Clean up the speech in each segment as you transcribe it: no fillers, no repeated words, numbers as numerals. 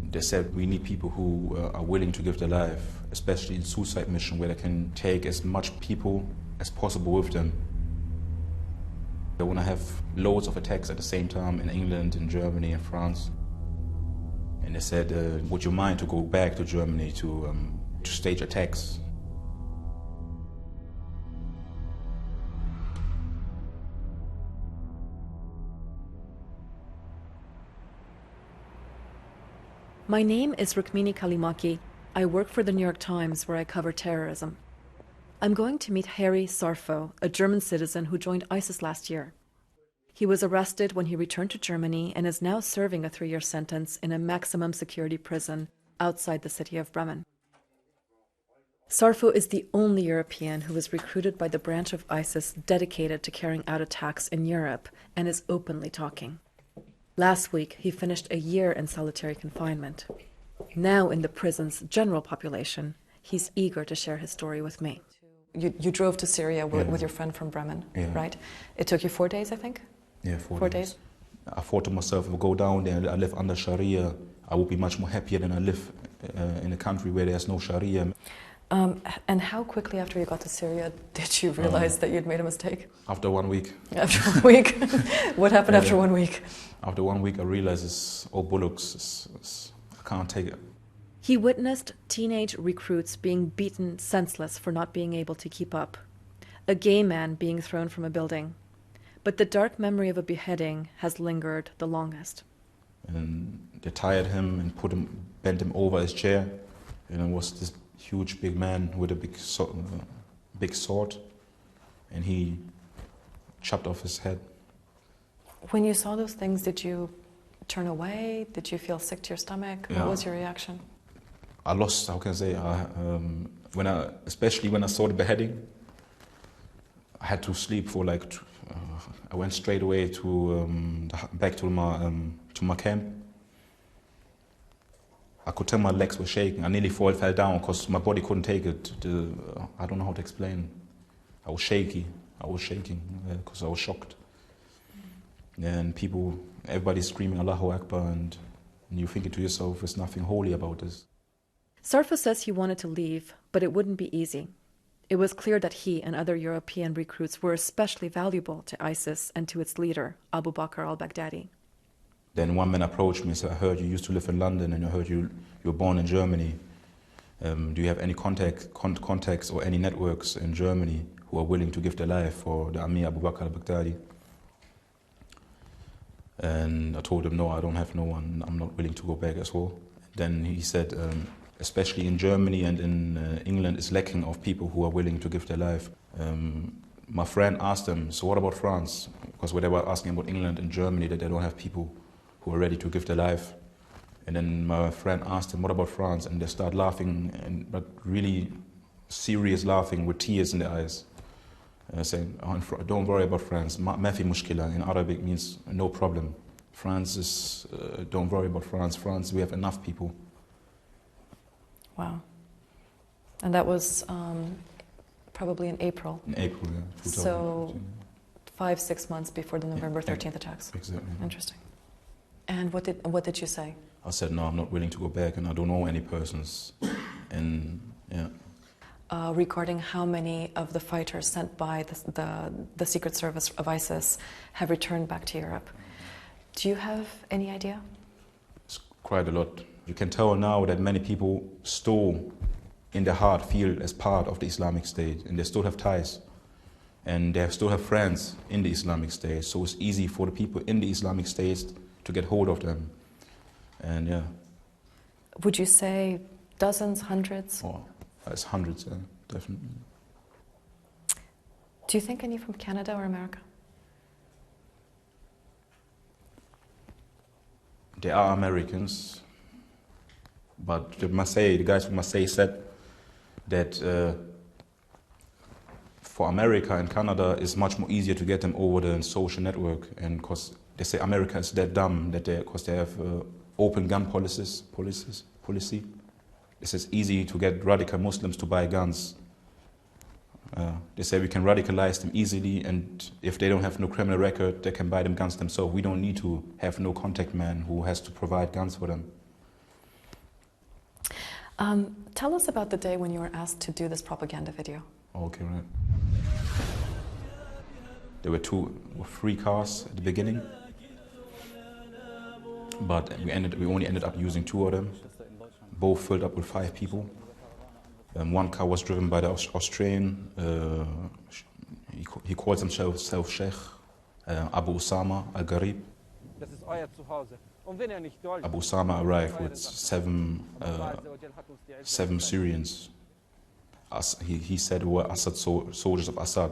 They said we need people who are willing to give their life, especially in suicide mission, where they can take as much people as possible with them. They want to have loads of attacks at the same time in England, in Germany, and France. And they said, would you mind to go back to Germany to stage attacks? My name is Rukmini Kalimaki. I work for the New York Times, where I cover terrorism. I'm going to meet Harry Sarfo, a German citizen who joined ISIS last year. He was arrested when he returned to Germany and is now serving a 3-year sentence in a maximum security prison outside the city of Bremen. Sarfo is the only European who was recruited by the branch of ISIS dedicated to carrying out attacks in Europe and is openly talking. Last week, he finished a year in solitary confinement. Now in the prison's general population, he's eager to share his story with me. You drove to Syria with your friend from Bremen, right? It took you 4 days, I think? Yeah, 4 days. I thought to myself, if I go down there and I live under Sharia, I would be much more happier than I live in a country where there's no Sharia. And how quickly after you got to Syria did you realize that you'd made a mistake? After 1 week. After 1 week? What happened after 1 week? After 1 week I realized it's all bullocks. I can't take it. He witnessed teenage recruits being beaten senseless for not being able to keep up. A gay man being thrown from a building. But the dark memory of a beheading has lingered the longest. And they tied him and bent him over his chair. And it was this huge big man with a big sword, and he chopped off his head. When you saw those things, did you turn away? Did you feel sick to your stomach? Yeah. What was your reaction? I lost, how can I say, especially when I saw the beheading, I had to sleep for I went straight away back to my camp. I could tell my legs were shaking. I nearly fell down because my body couldn't take it. I don't know how to explain. I was shaky. I was shaking because I was shocked. And everybody's screaming Allahu Akbar, and you're thinking to yourself, there's nothing holy about this. Sarfo says he wanted to leave, but it wouldn't be easy. It was clear that he and other European recruits were especially valuable to ISIS and to its leader, Abu Bakr al-Baghdadi. Then one man approached me and said, I heard you used to live in London and I heard you were born in Germany. Do you have any contacts or any networks in Germany who are willing to give their life for the Amir Abu Bakr al-Baghdadi? And I told him, no, I don't have no one. I'm not willing to go back as well. Then he said, especially in Germany and in England, it's lacking of people who are willing to give their life. My friend asked him, so what about France? Because they were asking about England and Germany, that they don't have people who are ready to give their life. And then my friend asked him, what about France? And they start laughing, but really serious laughing with tears in their eyes. Saying, oh, don't worry about France. Ma fi mushkila in Arabic means no problem. France is, don't worry about France. France, we have enough people. Wow. And that was probably in April. In April, yeah. So 5-6 months before the November 13th attacks. Exactly. Interesting. And what did you say? I said, no, I'm not willing to go back, and I don't know any persons. And yeah. Regarding how many of the fighters sent by the Secret Service of ISIS have returned back to Europe. Do you have any idea? It's quite a lot. You can tell now that many people still, in their heart, feel as part of the Islamic State, and they still have ties. And they still have friends in the Islamic State, so it's easy for the people in the Islamic State to get hold of them. And yeah. Would you say dozens, hundreds? Oh, it's hundreds, yeah, definitely. Do you think any from Canada or America? There are Americans, but the guys from Marseille said that for America and Canada it's much more easier to get them over the social network, and because they say America is that dumb that because they have open gun policy. It's easy to get radical Muslims to buy guns. They say we can radicalize them easily, and if they don't have no criminal record, they can buy them guns themselves. We don't need to have no contact man who has to provide guns for them. Tell us about the day when you were asked to do this propaganda video. Okay, right. There were three cars at the beginning, but we only ended up using two of them, both filled up with 5 people. One car was driven by the Australian, he calls himself Sheikh Abu Osama Al-Gharib. Abu Osama arrived with seven Syrians. He said were Assad soldiers of Assad.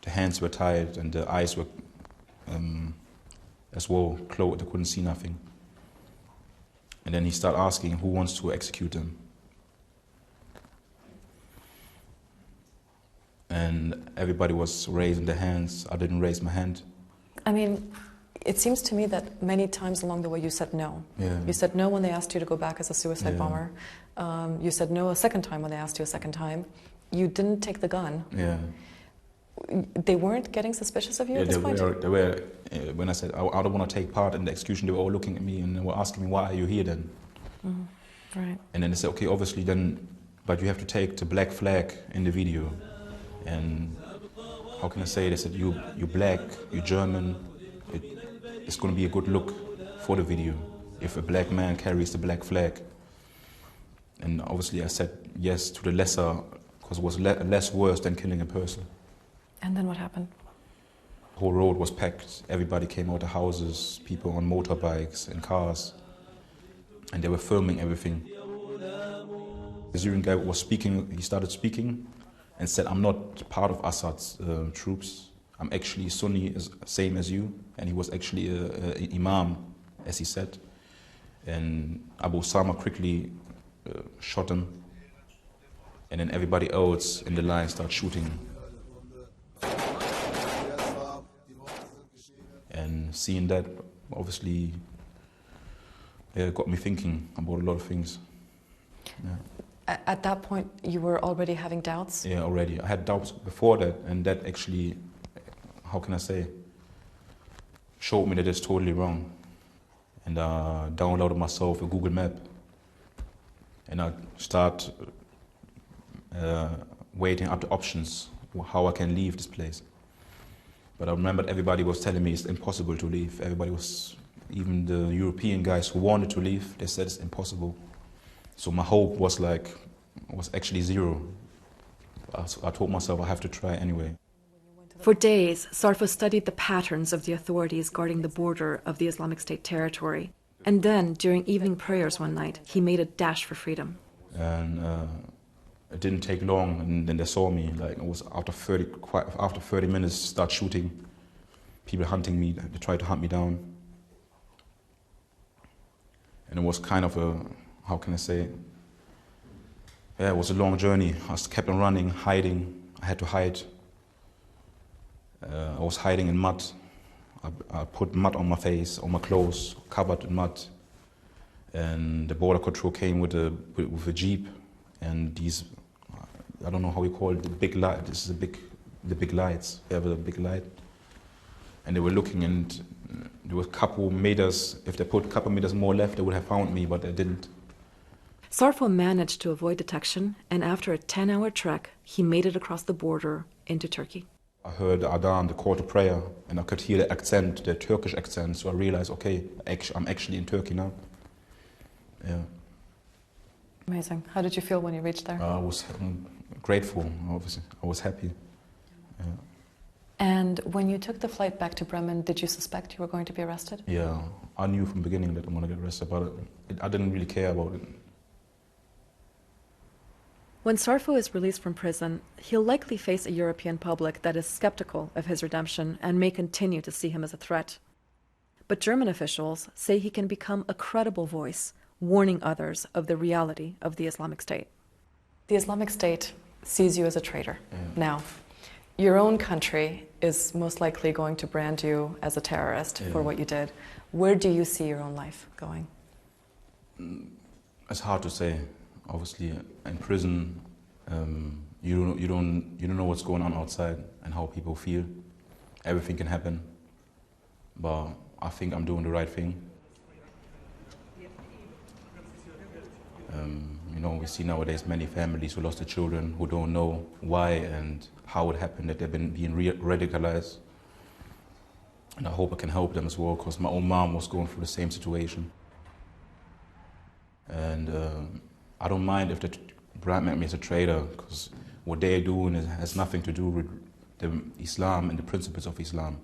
The hands were tied and the eyes were as well closed, they couldn't see nothing. And then he started asking who wants to execute them. And everybody was raising their hands. I didn't raise my hand. I mean, it seems to me that many times along the way you said no. Yeah. You said no when they asked you to go back as a suicide bomber. You said no a second time when they asked you a second time. You didn't take the gun. Yeah. They weren't getting suspicious of you at this point? They were, when I said I don't want to take part in the execution, they were all looking at me and they were asking me, why are you here then? Right. And then they said, okay, obviously then, but you have to take the black flag in the video. And how can I say, they said, you're black, you're German, it's going to be a good look for the video if a black man carries the black flag. And obviously I said yes to the lesser, because it was less worse than killing a person. And then what happened? The whole road was packed. Everybody came out of houses, people on motorbikes and cars, and they were filming everything. The Syrian guy was speaking, he started speaking and said, I'm not part of Assad's troops. I'm actually Sunni, same as you. And he was actually an imam, as he said. And Abu Osama quickly shot him. And then everybody else in the line started shooting. And seeing that, obviously, got me thinking about a lot of things. Yeah. At that point, you were already having doubts? Yeah, already. I had doubts before that, and that actually, how can I say, showed me that it's totally wrong. And I downloaded myself a Google map, and I start weighing up the options, how I can leave this place. But I remembered everybody was telling me it's impossible to leave. Everybody was, even the European guys who wanted to leave, they said it's impossible. So my hope was actually zero. I told myself I have to try anyway. For days, Sarfo studied the patterns of the authorities guarding the border of the Islamic State territory. And then, during evening prayers one night, he made a dash for freedom. And it didn't take long, and then they saw me. Like it was after 30 minutes, start shooting. People hunting me. They tried to hunt me down. And it was kind of a, how can I say? Yeah, it was a long journey. I kept on running, hiding. I had to hide. I was hiding in mud. I put mud on my face, on my clothes, covered in mud. And the border control came with a jeep, and these, I don't know how we call it, the big light. This is the big lights. They have a big light, and they were looking, and there was a couple meters. If they put a couple meters more left, they would have found me, but they didn't. Sarfo managed to avoid detection, and after a 10-hour trek, he made it across the border into Turkey. I heard the Adhan, the call to prayer, and I could hear the accent, the Turkish accent, so I realized, okay, I'm actually in Turkey now. Yeah. Amazing. How did you feel when you reached there? I was grateful, obviously. I was happy. Yeah. And when you took the flight back to Bremen, did you suspect you were going to be arrested? Yeah, I knew from the beginning that I'm going to get arrested, but I didn't really care about it. When Sarfo is released from prison, he'll likely face a European public that is skeptical of his redemption and may continue to see him as a threat. But German officials say he can become a credible voice, warning others of the reality of the Islamic State. The Islamic State sees you as a traitor. Yeah. Now, your own country is most likely going to brand you as a terrorist for what you did. Where do you see your own life going? It's hard to say. Obviously, in prison, you don't know what's going on outside and how people feel. Everything can happen, but I think I'm doing the right thing. We see nowadays many families who lost their children, who don't know why and how it happened, that they've been being radicalized. And I hope I can help them as well, because my own mom was going through the same situation. And I don't mind if they brand me as a traitor, because what they're doing has nothing to do with Islam and the principles of Islam.